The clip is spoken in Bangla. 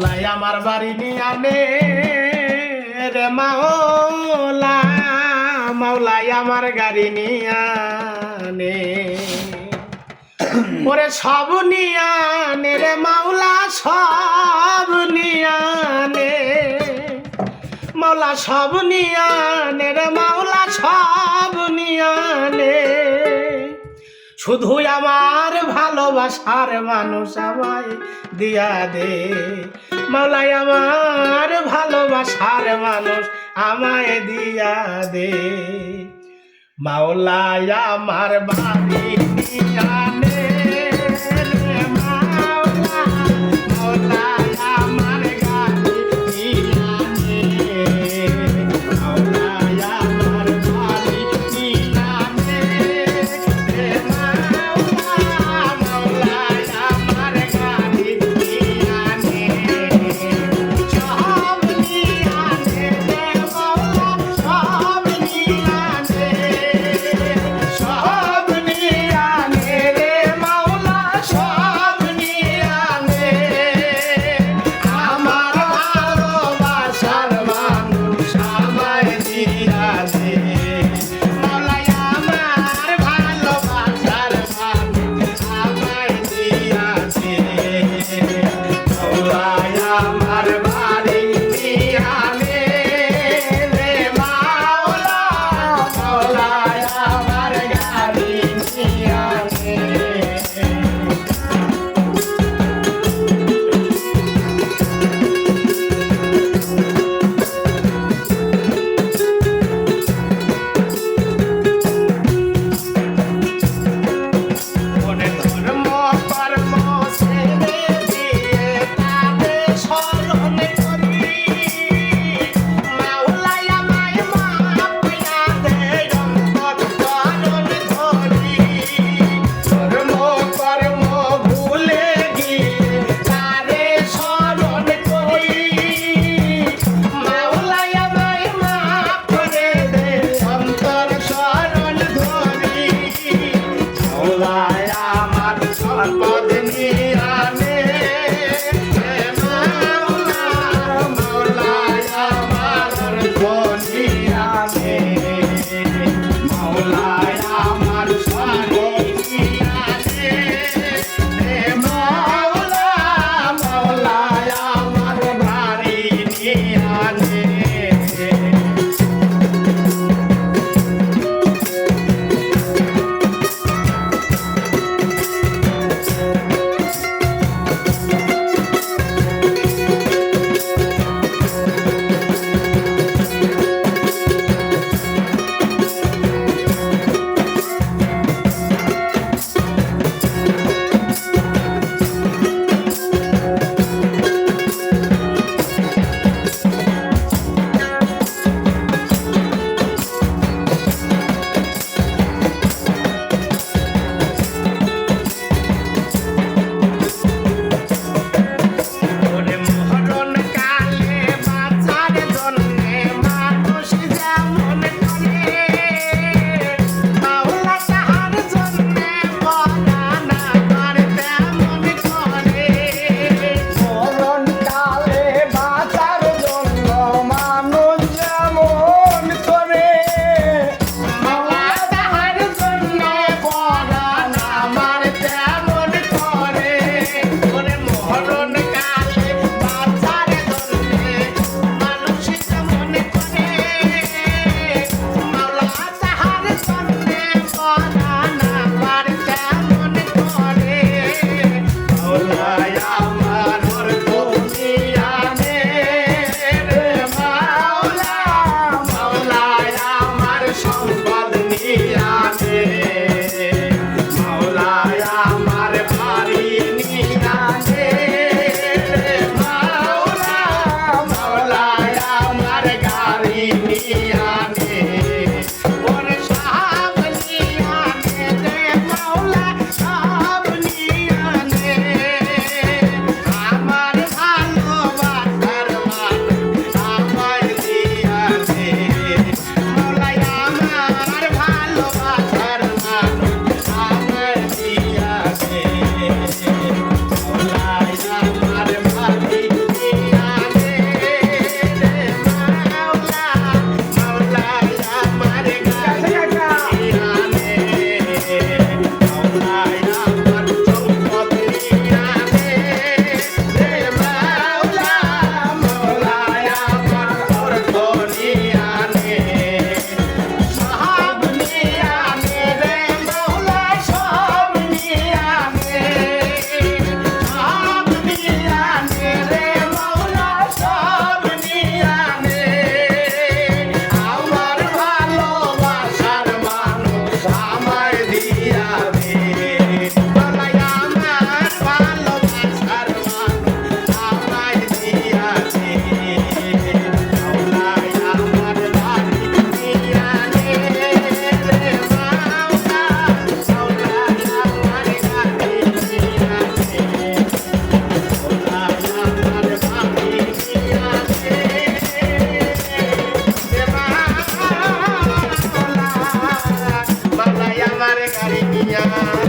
লাই আমার বাড়ি নিয়ে আনে রে মাওলা, মাওলাই আমার গাড়ি নিয়ে আনে ওরে সব নিয়ে আনে রে মাওলা, সব নিয়ে আনে মাওলা, সব নিয়ে আনে রে মাওলা, সব নিয়ে আনে শুধু আমার ভালোবাসার মানুষ আমায় দিয়া দে মাওলাই, আমার ভালোবাসার মানুষ আমায় দিয়া দে মাওলাই আমার বাড়ি নিয়া নে রে মাওলা, মাওলাই আমার গাড়ি নিয়া নে, মাওলাই আমার বাড়ি নিয়া নে রে মাওলা, মাওলাই আমার গাড়ি নিয়া নে, সব নিয়া নে রে মাওলা, সব নিয়া নে, সব নিয়া নে রে দুনিয়া